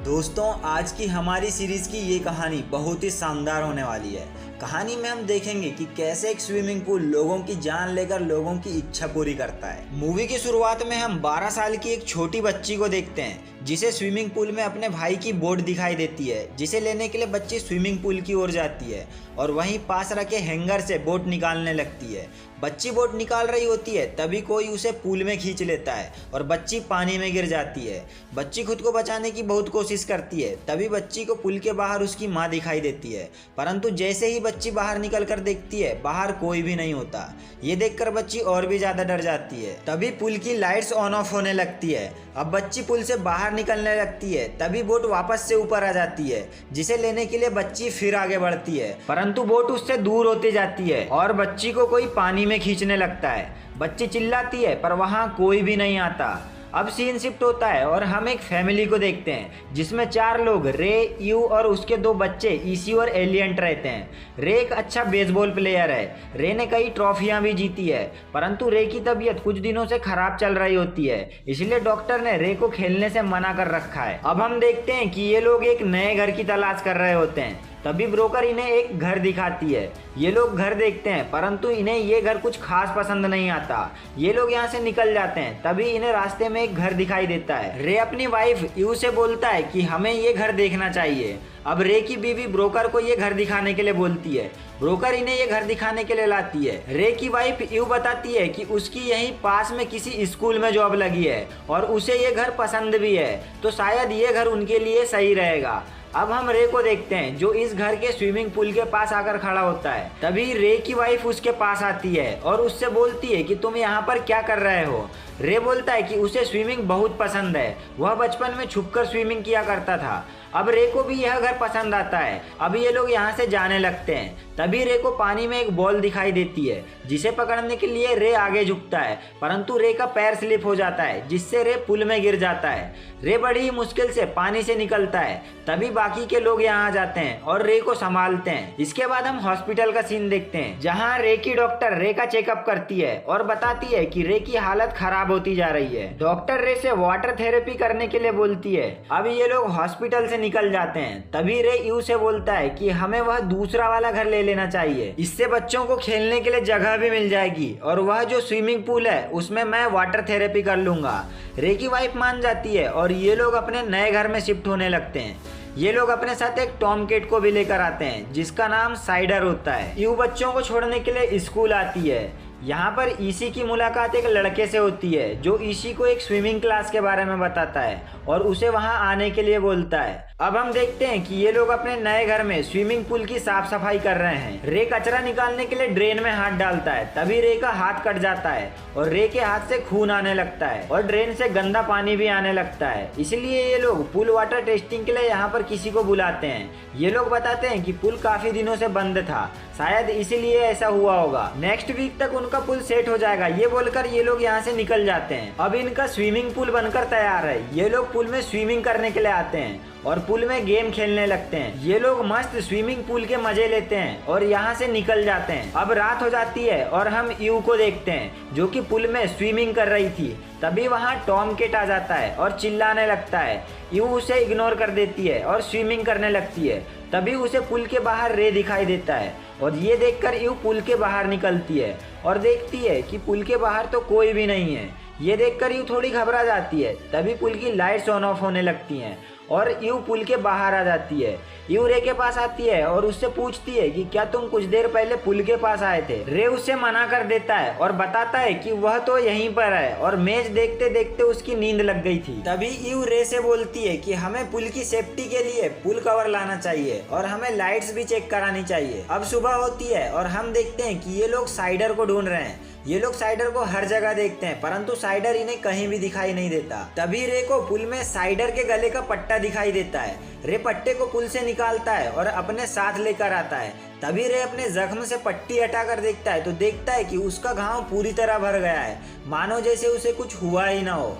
दोस्तों, आज की हमारी सीरीज की ये कहानी बहुत ही शानदार होने वाली है। कहानी में हम देखेंगे कि कैसे एक स्विमिंग पूल लोगों की जान लेकर लोगों की इच्छा पूरी करता है। मूवी की शुरुआत में हम 12 साल की एक छोटी बच्ची को देखते हैं जिसे स्विमिंग पूल में अपने भाई की बोट दिखाई देती है, जिसे लेने के लिए बच्ची स्विमिंग पूल की ओर जाती है और वहीं पास रखे हैंगर से बोट निकालने लगती है। बच्ची बोट निकाल रही होती है, तभी कोई उसे पूल में खींच लेता है और बच्ची पानी में गिर जाती है। बच्ची खुद को बचाने की बहुत कोशिश करती है, तभी बच्ची को पुल के बाहर उसकी माँ दिखाई देती है, परंतु जैसे ही बच्ची बाहर निकल कर देखती है, बाहर कोई भी नहीं होता। ये देखकर बच्ची और भी ज्यादा डर जाती है। तभी पुल की लाइट्स ऑन ऑफ होने लगती है। अब बच्ची पुल से बाहर निकलने लगती है, तभी बोट वापस से ऊपर आ जाती है, जिसे लेने के लिए बच्ची फिर आगे बढ़ती है, परंतु बोट उससे दूर होती जाती है और बच्ची को कोई पानी में खींचने लगता है। बच्ची चिल्लाती है, पर वहां कोई भी नहीं आता। अब सीन शिफ्ट होता है और हम एक फैमिली को देखते हैं जिसमें 4 लोग रे, यू और उसके 2 बच्चे ईसी और एलियंट रहते हैं। रे एक अच्छा बेसबॉल प्लेयर है। रे ने कई ट्रॉफियां भी जीती है, परंतु रे की तबीयत कुछ दिनों से खराब चल रही होती है, इसलिए डॉक्टर ने रे को खेलने से मना कर रखा है। अब हम देखते हैं कि ये लोग एक नए घर की तलाश कर रहे होते हैं। तभी ब्रोकर इन्हें एक घर दिखाती है। ये लोग घर देखते हैं, परंतु इन्हें ये घर कुछ खास पसंद नहीं आता। ये लोग यहाँ से निकल जाते हैं। तभी इन्हें रास्ते में एक घर दिखाई देता है। रे अपनी वाइफ यू से बोलता है कि हमें ये घर देखना चाहिए। अब रे की बीवी ब्रोकर को ये घर दिखाने के लिए बोलती है। ब्रोकर इन्हें ये घर दिखाने के लिए लाती है। रे की वाइफ यू बताती है कि उसकी यहीं पास में किसी स्कूल में जॉब लगी है और उसे ये घर पसंद भी है, तो शायद ये घर उनके लिए सही रहेगा। अब हम रे को देखते हैं जो इस घर के स्विमिंग पूल के पास आकर खड़ा होता है। तभी रे की वाइफ उसके पास आती है और उससे बोलती है कि तुम यहाँ पर क्या कर रहे हो। रे बोलता है कि उसे स्विमिंग बहुत पसंद है, वह बचपन में छुपकर स्विमिंग किया करता था। अब रे को भी यह घर पसंद आता है। अब ये लोग यहाँ से जाने लगते हैं। तभी रे को पानी में एक बॉल दिखाई देती है, जिसे पकड़ने के लिए रे आगे झुकता है, परंतु रे का पैर स्लिप हो जाता है, जिससे रे पुल में गिर जाता है। रे बड़ी ही मुश्किल से पानी से निकलता है। तभी बाकी के लोग यहाँ आ जाते हैं और रे को संभालते हैं। इसके बाद हम हॉस्पिटल का सीन देखते हैं, जहाँ रे की डॉक्टर रे का चेकअप करती है और बताती है कि रे की हालत खराब होती जा रही है। डॉक्टर रे से वाटर थेरेपी करने के लिए बोलती है। अब ये लोग हॉस्पिटल से निकल जाते हैं। तभी रे यू से बोलता है कि हमें वह दूसरा वाला घर ले लेना चाहिए, इससे बच्चों को खेलने के लिए जगह भी मिल जाएगी और वह जो स्विमिंग पूल है उसमें मैं वाटर थेरेपी कर लूंगा। रे की वाइफ मान जाती है और ये लोग अपने नए घर में शिफ्ट होने लगते हैं। ये लोग अपने साथ एक टॉम कैट को भी लेकर आते हैं, जिसका नाम साइडर होता है। यू बच्चों को छोड़ने के लिए स्कूल आती है। यहाँ पर ईसी की मुलाकात एक लड़के से होती है जो ईसी को एक स्विमिंग क्लास के बारे में बताता है और उसे वहाँ आने के लिए बोलता है। अब हम देखते हैं कि ये लोग अपने नए घर में स्विमिंग पूल की साफ सफाई कर रहे हैं। रे कचरा निकालने के लिए ड्रेन में हाथ डालता है, तभी रे का हाथ कट जाता है और रे के हाथ से खून आने लगता है और ड्रेन से गंदा पानी भी आने लगता है। इसलिए ये लोग पूल वाटर टेस्टिंग के लिए यहाँ पर किसी को बुलाते हैं। ये लोग बताते हैं कि पुल काफी दिनों से बंद था, शायद इसीलिए ऐसा हुआ होगा। नेक्स्ट वीक तक उनका पुल सेट हो जाएगा, ये बोलकर ये लोग यहाँ से निकल जाते हैं। अब इनका स्विमिंग पूल बनकर तैयार है। ये लोग पुल में स्विमिंग करने के लिए आते हैं और पुल में गेम खेलने लगते हैं। ये लोग मस्त स्विमिंग पूल के मजे लेते हैं और यहाँ से निकल जाते हैं। अब रात हो जाती है और हम यू को देखते हैं जो कि पुल में स्विमिंग कर रही थी। तभी वहाँ टॉम कैट आ जाता है और चिल्लाने लगता है। यू उसे इग्नोर कर देती है और स्विमिंग करने लगती है। तभी उसे पुल के बाहर रे दिखाई देता है और ये देखकर यू पुल के बाहर निकलती है और देखती है कि पुल के बाहर तो कोई भी नहीं है। ये देखकर यू थोड़ी घबरा जाती है। तभी पुल की लाइट्स ऑन ऑफ होने लगती हैं और यू पुल के बाहर आ जाती है। यू रे के पास आती है और उससे पूछती है कि क्या तुम कुछ देर पहले पुल के पास आए थे। रे उससे मना कर देता है और बताता है कि वह तो यहीं पर है और मैच देखते देखते उसकी नींद लग गई थी। तभी यू रे से बोलती है कि हमें पुल की सेफ्टी के लिए पुल कवर लाना चाहिए और हमें लाइट्स भी चेक करानी चाहिए। अब सुबह होती है और हम देखते हैं कि ये लोग साइडर को ढूंढ रहे हैं। ये लोग साइडर को हर जगह देखते हैं, परंतु साइडर इन्हें कहीं भी दिखाई नहीं देता। तभी रे को पुल में साइडर के गले का पट्टा दिखाई देता है। रे पट्टे को पुल से निकालता है और अपने साथ लेकर आता है। तभी रे अपने जख्म से पट्टी हटाकर देखता है तो देखता है कि उसका घाव पूरी तरह भर गया है, मानो जैसे उसे कुछ हुआ ही ना हो।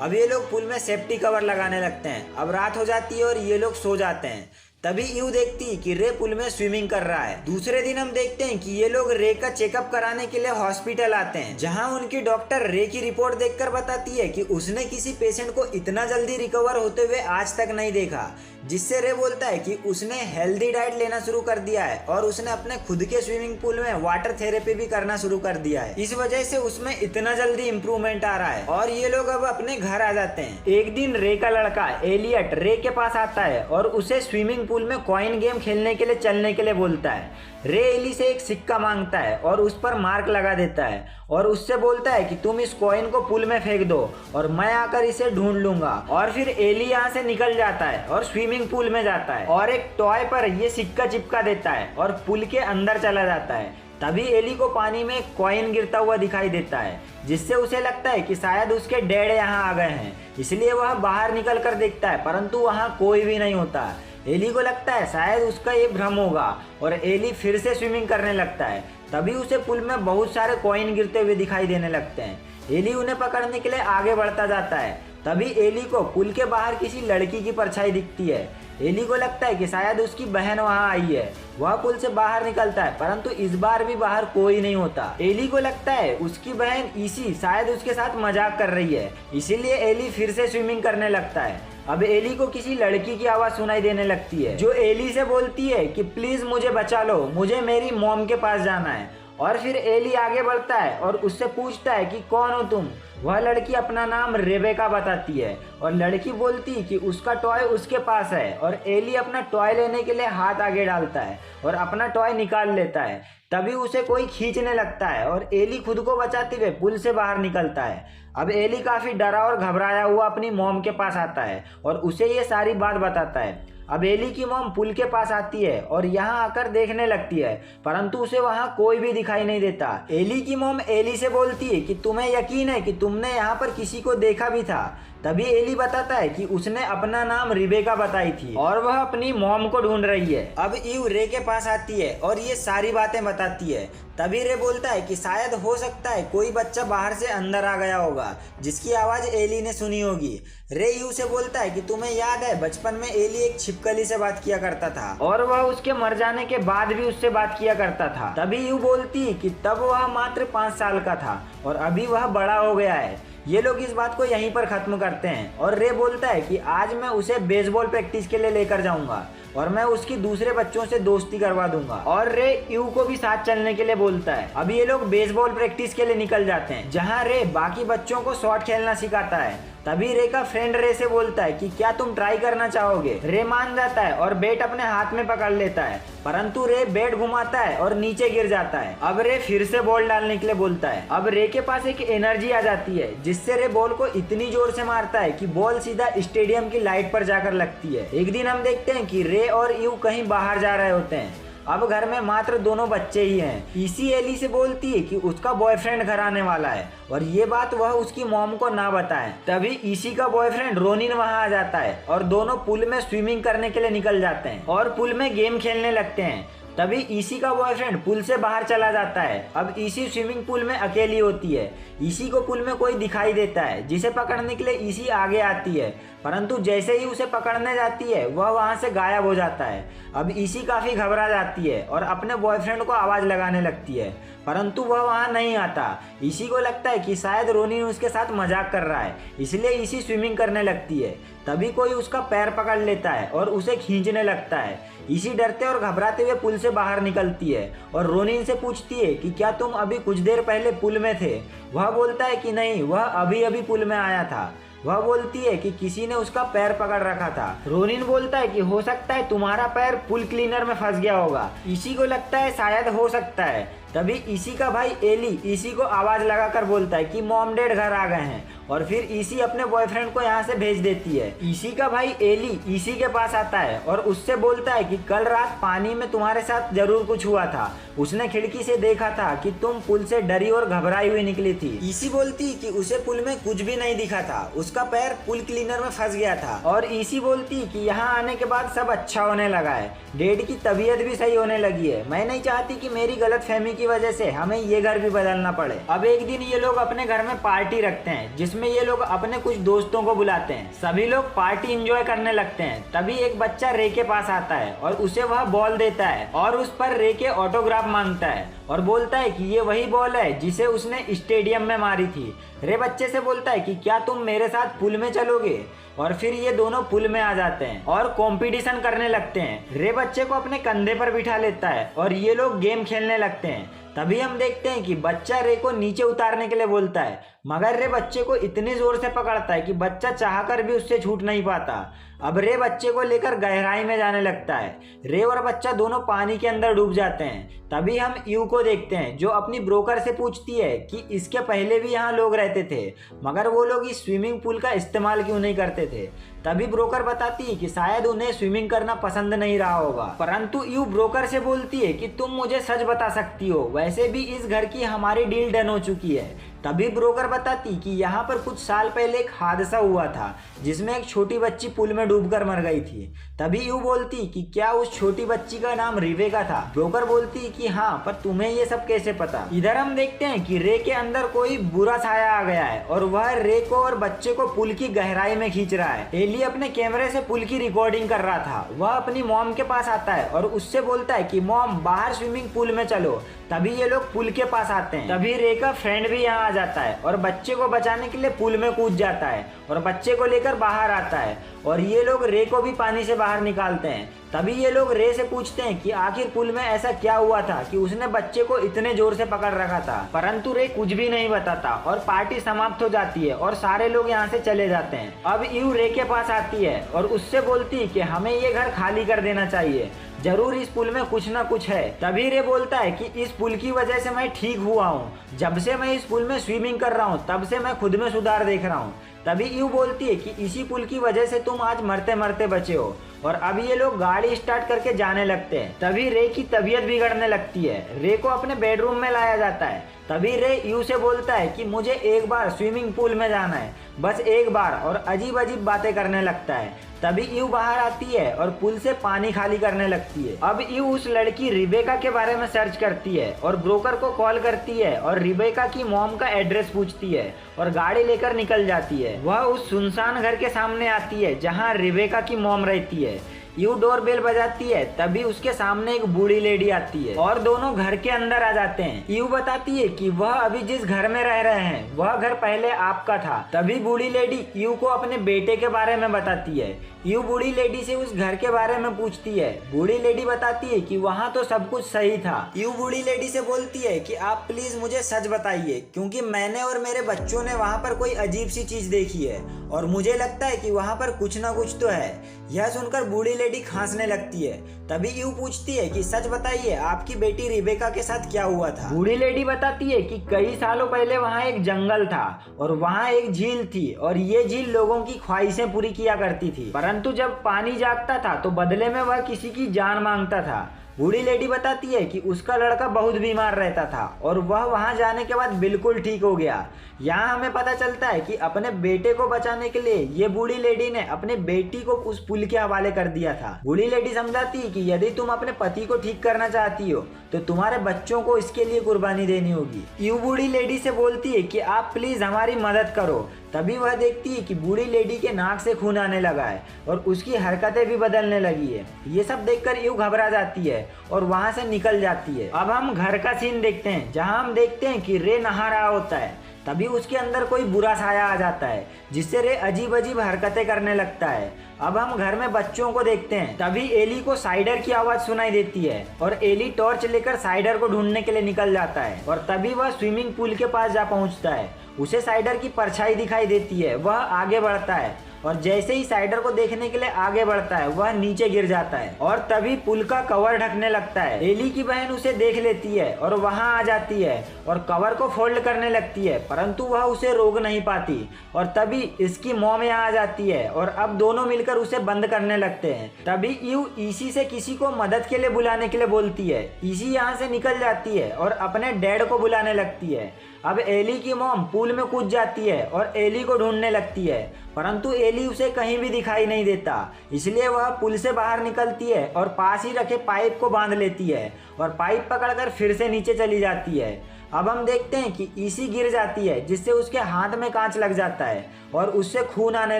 अब ये लोग पुल में सेफ्टी कवर लगाने लगते हैं। अब रात हो जाती है और ये लोग सो जाते हैं। तभी यू देखती कि रे पुल में स्विमिंग कर रहा है। दूसरे दिन हम देखते हैं कि ये लोग रे का चेकअप कराने के लिए हॉस्पिटल आते हैं, जहां उनकी डॉक्टर रे की रिपोर्ट देखकर बताती है कि उसने किसी पेशेंट को इतना जल्दी रिकवर होते हुए आज तक नहीं देखा। जिससे रे बोलता है कि उसने हेल्दी डाइट लेना शुरू कर दिया है और उसने अपने खुद के स्विमिंग पूल में वाटर थेरेपी भी करना शुरू कर दिया है। इस वजह से उसमें इतना जल्दी इम्प्रूवमेंट आ रहा है और ये लोग अब अपने घर आ जाते हैं। एक दिन रे का लड़का एलियट रे के पास आता है और उसे स्विमिंग पूल में कॉइन गेम खेलने के लिए चलने के लिए बोलता है। रे एली से एक सिक्का मांगता है और उस पर मार्क लगा देता है और उससे बोलता है कि तुम इस कॉइन को पूल में फेंक दो और मैं आकर इसे ढूंढ लूंगा। और फिर एली यहाँ से निकल जाता है और स्विमिंग पूल में जाता है और एक टॉय पर ये सिक्का चिपका देता है और पूल के अंदर चला जाता है। तभी एली को पानी में एक कॉइन गिरता हुआ दिखाई देता है, जिससे उसे लगता है कि शायद उसके डैड यहाँ आ गए हैं, इसलिए वह बाहर निकल कर देखता है, परंतु वहाँ कोई भी नहीं होता। एली को लगता है शायद उसका ये भ्रम होगा और एली फिर से स्विमिंग करने लगता है। तभी उसे पुल में बहुत सारे कॉइन गिरते हुए दिखाई देने लगते हैं। एली उन्हें पकड़ने के लिए आगे बढ़ता जाता है। तभी एली को पुल के बाहर किसी लड़की की परछाई दिखती है। एली को लगता है कि शायद उसकी बहन वहां आई है। वह पुल से बाहर निकलता है, परंतु इस बार भी बाहर कोई नहीं होता। एली को लगता है उसकी बहन ईसी शायद उसके साथ मजाक कर रही है, इसीलिए एली फिर से स्विमिंग करने लगता है। अब एली को किसी लड़की की आवाज सुनाई देने लगती है, जो एली से बोलती है कि प्लीज मुझे बचा लो, मुझे मेरी मॉम के पास जाना है। और फिर एली आगे बढ़ता है और उससे पूछता है कि कौन हो तुम। वह लड़की अपना नाम रेबेका बताती है और लड़की बोलती कि उसका टॉय उसके पास है और एली अपना टॉय लेने के लिए हाथ आगे डालता है और अपना टॉय निकाल लेता है। तभी उसे कोई खींचने लगता है और एली खुद को बचाते हुए पुल से बाहर निकलता है। अब एली काफी डरा और घबराया हुआ अपनी मॉम के पास आता है और उसे ये सारी बात बताता है। अब एली की मॉम पुल के पास आती है और यहाँ आकर देखने लगती है, परंतु उसे वहाँ कोई भी दिखाई नहीं देता। एली की मॉम एली से बोलती है कि तुम्हें यकीन है कि तुमने यहाँ पर किसी को देखा भी था। तभी एली बताता है कि उसने अपना नाम रिबेका बताई थी और वह अपनी मॉम को ढूंढ रही है। अब ईव रे के पास आती है और ये सारी बातें बताती है। तभी रे बोलता है कि शायद हो सकता है कोई बच्चा बाहर से अंदर आ गया होगा, जिसकी आवाज एली ने सुनी होगी। रे यू से बोलता है कि तुम्हें याद है बचपन में एली एक छिपकली से बात किया करता था और वह उसके मर जाने के बाद भी उससे बात किया करता था। तभी यू बोलती कि तब वह मात्र 5 साल का था और अभी वह बड़ा हो गया है। ये लोग इस बात को यहीं पर खत्म करते हैं और रे बोलता है कि आज मैं उसे बेसबॉल प्रैक्टिस के लिए लेकर जाऊंगा और मैं उसकी दूसरे बच्चों से दोस्ती करवा दूंगा। और रे यू को भी साथ चलने के लिए बोलता है। अब ये लोग बेसबॉल प्रैक्टिस के लिए निकल जाते हैं, जहाँ रे बाकी बच्चों को शॉट खेलना सिखाता है। तभी रे का फ्रेंड रे से बोलता है कि क्या तुम ट्राई करना चाहोगे। रे मान जाता है और बैट अपने हाथ में पकड़ लेता है, परंतु रे बैट घुमाता है और नीचे गिर जाता है। अब रे फिर से बॉल डालने के लिए बोलता है। अब रे के पास एक एनर्जी आ जाती है, जिससे रे बॉल को इतनी जोर से मारता है कि बॉल सीधा स्टेडियम की लाइट पर जाकर लगती है। एक दिन हम देखते हैं कि रे और यू कहीं बाहर जा रहे होते हैं। अब घर में मात्र दोनों बच्चे ही हैं। ईसी एली से बोलती है कि उसका बॉयफ्रेंड घर आने वाला है और ये बात वह उसकी मॉम को ना बताए। तभी ईसी का बॉयफ्रेंड रोनिन वहां आ जाता है और दोनों पुल में स्विमिंग करने के लिए निकल जाते हैं और पुल में गेम खेलने लगते हैं। तभी ईसी का बॉयफ्रेंड पुल से बाहर चला जाता है। अब ईसी स्विमिंग पूल में अकेली होती है। ईसी को पुल में कोई दिखाई देता है, जिसे पकड़ने के लिए ईसी आगे आती है, परंतु जैसे ही उसे पकड़ने जाती है वह वहां से गायब हो जाता है। अब ईसी काफी घबरा जाती है और अपने बॉयफ्रेंड को आवाज लगाने लगती है, परंतु वह वहां नहीं आता। ईसी को लगता है कि शायद रोनिन उसके साथ मजाक कर रहा है, इसलिए ईसी स्विमिंग करने लगती है। तभी कोई उसका पैर पकड़ लेता है और उसे खींचने लगता है। ईसी डरते और घबराते हुए पुल से बाहर निकलती है और रोनिन से पूछती है कि क्या तुम अभी कुछ देर पहले पुल में थे। वह बोलता है कि नहीं, वह अभी अभी पुल में आया था। वह बोलती है कि किसी ने उसका पैर पकड़ रखा था। रोनिन बोलता है कि हो सकता है तुम्हारा पैर पुल क्लीनर में फंस गया होगा। ईसी को लगता है शायद हो सकता है। तभी ईसी का भाई एली ईसी को आवाज लगाकर बोलता है कि मॉम डैड घर आ गए हैं और फिर ईसी अपने बॉयफ्रेंड को यहाँ से भेज देती है। ईसी का भाई एली ईसी के पास आता है और उससे बोलता है कि कल रात पानी में तुम्हारे साथ जरूर कुछ हुआ था। उसने खिड़की से देखा था कि तुम पुल से डरी और घबराई हुई निकली थी। ईसी बोलती कि उसे पुल में कुछ भी नहीं दिखा था, उसका पैर पुल क्लीनर में फंस गया था। और ईसी बोलती कि यहाँ आने के बाद सब अच्छा होने लगा है, डैड की तबीयत भी सही होने लगी है। मैं नहीं चाहती कि मेरी गलतफहमी की की वजह से हमें ये घर भी बदलना पड़े। अब एक दिन ये लोग अपने घर में पार्टी रखते हैं जिसमें ये लोग अपने कुछ दोस्तों को बुलाते हैं। सभी लोग पार्टी एंजॉय करने लगते हैं। तभी एक बच्चा रे के पास आता है और उसे वह बॉल देता है और उस पर रे के ऑटोग्राफ मांगता है और बोलता है कि ये वही बॉल है जिसे उसने स्टेडियम में मारी थी। रे बच्चे से बोलता है कि क्या तुम मेरे साथ पुल में चलोगे, और फिर ये दोनों पुल में आ जाते हैं और कंपटीशन करने लगते हैं। रे बच्चे को अपने कंधे पर बिठा लेता है और ये लोग गेम खेलने लगते हैं। तभी हम देखते हैं कि बच्चा रे को नीचे उतारने के लिए बोलता है, मगर रे बच्चे को इतनी जोर से पकड़ता है कि बच्चा चाहकर भी उससे छूट नहीं पाता। अब रे बच्चे को लेकर गहराई में जाने लगता है। रे और बच्चा दोनों पानी के अंदर डूब जाते हैं। तभी हम यू को देखते हैं जो अपनी ब्रोकर से पूछती है कि इसके पहले भी यहाँ लोग रहते थे, मगर वो लोग इस स्विमिंग पूल का इस्तेमाल क्यों नहीं करते थे। तभी ब्रोकर बताती है कि शायद उन्हें स्विमिंग करना पसंद नहीं रहा होगा। परंतु यू ब्रोकर से बोलती है कि तुम मुझे सच बता सकती हो, वैसे भी इस घर की हमारी डील डन हो चुकी है। तभी ब्रोकर बताती कि यहाँ पर कुछ साल पहले एक हादसा हुआ था जिसमें एक छोटी बच्ची पुल में डूबकर मर गई थी। तभी यू बोलती कि क्या उस छोटी बच्ची का नाम रिवेका था। ब्रोकर बोलती कि हाँ, पर तुम्हें ये सब कैसे पता। इधर हम देखते हैं कि रे के अंदर कोई बुरा साया आ गया है और वह रे को और बच्चे को पुल की गहराई में खींच रहा है। एली अपने कैमरे से पुल की रिकॉर्डिंग कर रहा था। वह अपनी मॉम के पास आता है और उससे बोलता है कि मॉम बाहर स्विमिंग पूल में चलो। तभी ये लोग पुल के पास आते हैं। तभी रे का फ्रेंड भी यहाँ आ जाता है और बच्चे को बचाने के लिए पुल में कूद जाता है और बच्चे को लेकर बाहर आता है और ये लोग रे को भी पानी से बाहर निकालते हैं। तभी ये लोग रे से पूछते हैं कि आखिर पुल में ऐसा क्या हुआ था कि उसने बच्चे को इतने जोर से पकड़ रखा था। परंतु रे कुछ भी नहीं बताता और पार्टी समाप्त हो जाती है और सारे लोग यहाँ से चले जाते हैं। अब यू रे के पास आती है और उससे बोलती है कि हमें ये घर खाली कर देना चाहिए, जरूर इस पुल में कुछ ना कुछ है। तभी रे बोलता है कि इस पुल की वजह से मैं ठीक हुआ हूँ। जब से मैं इस पुल में स्विमिंग कर रहा हूँ तब से मैं खुद में सुधार देख रहा हूँ। तभी यू बोलती है कि इसी पुल की वजह से तुम आज मरते मरते बचे हो। और अब ये लोग गाड़ी स्टार्ट करके जाने लगते हैं। तभी रे की तबीयत बिगड़ने लगती है। रे को अपने बेडरूम में लाया जाता है। तभी रे यू से बोलता है कि मुझे एक बार स्विमिंग पूल में जाना है, बस एक बार, और अजीब अजीब बातें करने लगता है। तभी यू बाहर आती है और पुल से पानी खाली करने लगती है। अब यू उस लड़की रिबेका के बारे में सर्च करती है और ब्रोकर को कॉल करती है और रिबेका की मॉम का एड्रेस पूछती है और गाड़ी लेकर निकल जाती है। वह उस सुनसान घर के सामने आती है जहाँ रिबेका की मॉम रहती है। यू डोरबेल बजाती है। तभी उसके सामने एक बूढ़ी लेडी आती है और दोनों घर के अंदर आ जाते हैं। यू बताती है कि वह अभी जिस घर में रह रहे हैं वह घर पहले आपका था। तभी बूढ़ी लेडी यू को अपने बेटे के बारे में बताती है। यू बूढ़ी लेडी से उस घर के बारे में पूछती है। बूढ़ी लेडी बताती है कि वहाँ तो सब कुछ सही था। यू बूढ़ी लेडी से बोलती है कि आप प्लीज मुझे सच बताइए, क्योंकि मैंने और मेरे बच्चों ने वहाँ पर कोई अजीब सी चीज देखी है और मुझे लगता है कि वहाँ पर कुछ ना कुछ तो है। यह सुनकर बूढ़ी लेडी खांसने लगती है। तभी यू पूछती है कि सच बताइए, आपकी बेटी रिबेका के साथ क्या हुआ था। बूढ़ी लेडी बताती है कि कई सालों पहले वहाँ एक जंगल था और वहाँ एक झील थी और ये झील लोगों की ख्वाहिशें पूरी किया करती थी, परंतु जब पानी जागता था तो बदले में वह किसी की जान मांगता था। बूढ़ी लेडी बताती है कि उसका लड़का बहुत बीमार रहता था और वह वहां जाने के बाद बिल्कुल ठीक हो गया। यहाँ हमें पता चलता है कि अपने बेटे को बचाने के लिए ये बूढ़ी लेडी ने अपने बेटी को उस पुल के हवाले कर दिया था। बूढ़ी लेडी समझाती है कि यदि तुम अपने पति को ठीक करना चाहती हो तो तुम्हारे बच्चों को इसके लिए कुर्बानी देनी होगी। यू बूढ़ी लेडी से बोलती है कि आप प्लीज हमारी मदद करो। तभी वह देखती है कि बूढ़ी लेडी के नाक से खून आने लगा है और उसकी हरकतें भी बदलने लगी है। ये सब देखकर यू घबरा जाती है और वहां से निकल जाती है। अब हम घर का सीन देखते हैं जहां हम देखते हैं कि रे नहा रहा होता है। तभी उसके अंदर कोई बुरा साया आ जाता है जिससे रे अजीब अजीब हरकतें करने लगता है। अब हम घर में बच्चों को देखते हैं। तभी एली को साइडर की आवाज सुनाई देती है और एली टॉर्च लेकर साइडर को ढूंढने के लिए निकल जाता है और तभी वह स्विमिंग पूल के पास जा पहुंचता है। उसे साइडर की परछाई दिखाई देती है। वह आगे बढ़ता है और जैसे ही साइडर को देखने के लिए आगे बढ़ता है वह नीचे गिर जाता है और तभी पुल का कवर ढकने लगता है। एली की बहन उसे देख लेती है और वहां आ जाती है और कवर को फोल्ड करने लगती है, परंतु वह उसे रोक नहीं पाती और तभी इसकी मॉम यहाँ आ जाती है और अब दोनों मिलकर उसे बंद करने लगते हैं। तभी यू ईसी से किसी को मदद के लिए बुलाने के लिए बोलती है। ईसी यहाँ से निकल जाती है और अपने डैड को बुलाने लगती है। अब एली की मॉम पूल में कूद जाती है और एली को ढूंढने लगती है, परंतु एली उसे कहीं भी दिखाई नहीं देता। इसलिए वह पुल से बाहर निकलती है और पास ही रखे पाइप को बांध लेती है और पाइप पकड़कर फिर से नीचे चली जाती है। अब हम देखते हैं कि ईसी गिर जाती है, जिससे उसके हाथ में कांच लग जाता है और उससे खून आने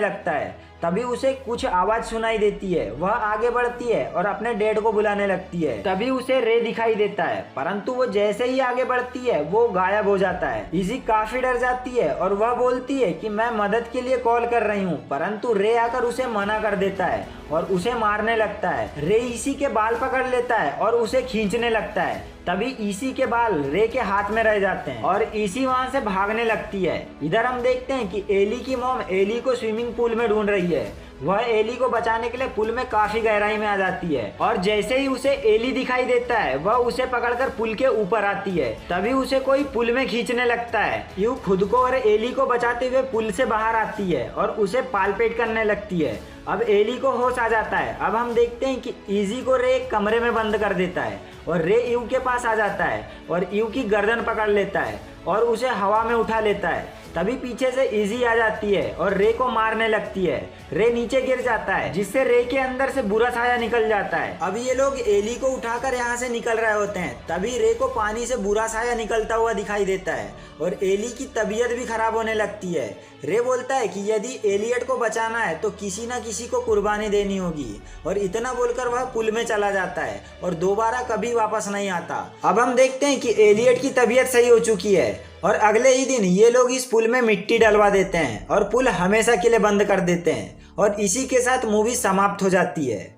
लगता है। तभी उसे कुछ आवाज सुनाई देती है। वह आगे बढ़ती है और अपने डैड को बुलाने लगती है। तभी उसे रे दिखाई देता है, परंतु वो जैसे ही आगे बढ़ती है वो गायब हो जाता है। इजी काफी डर जाती है और वह बोलती है कि मैं मदद के लिए कॉल कर रही हूँ, परंतु रे आकर उसे मना कर देता है और उसे मारने लगता है। रे इसी के बाल पकड़ लेता है और उसे खींचने लगता है। तभी ईसी के बाल रे के हाथ में रह जाते हैं और ईसी वहां से भागने लगती है। इधर हम देखते हैं कि एली की मॉम एली को स्विमिंग पूल में ढूंढ रही है। वह एली को बचाने के लिए पुल में काफी गहराई में आ जाती है और जैसे ही उसे एली दिखाई देता है वह उसे पकड़कर पुल के ऊपर आती है। तभी उसे कोई पुल में खींचने लगता है। यू खुद को और एली को बचाते हुए पुल से बाहर आती है और उसे पालपेट करने लगती है। अब एली को होश आ जाता है। अब हम देखते हैं कि इजी को रे एक कमरे में बंद कर देता है और रे यू के पास आ जाता है और यू की गर्दन पकड़ लेता है और उसे हवा में उठा लेता है। तभी पीछे से इजी आ जाती है और रे को मारने लगती है। रे नीचे गिर जाता है, जिससे रे के अंदर से बुरा साया निकल जाता है। अब ये लोग एली को उठाकर यहाँ से निकल रहे होते हैं। तभी रे को पानी से बुरा साया निकलता हुआ दिखाई देता है और एली की तबीयत भी खराब होने लगती है। रे बोलता है कि यदि एलियट को बचाना है तो किसी न किसी को कुर्बानी देनी होगी और इतना बोलकर वह पुल में चला जाता है और दोबारा कभी वापस नहीं आता। अब हम देखते हैं कि एलियट की तबीयत सही हो चुकी है और अगले ही दिन ये लोग इस पुल में मिट्टी डलवा देते हैं और पुल हमेशा के लिए बंद कर देते हैं और इसी के साथ मूवी समाप्त हो जाती है।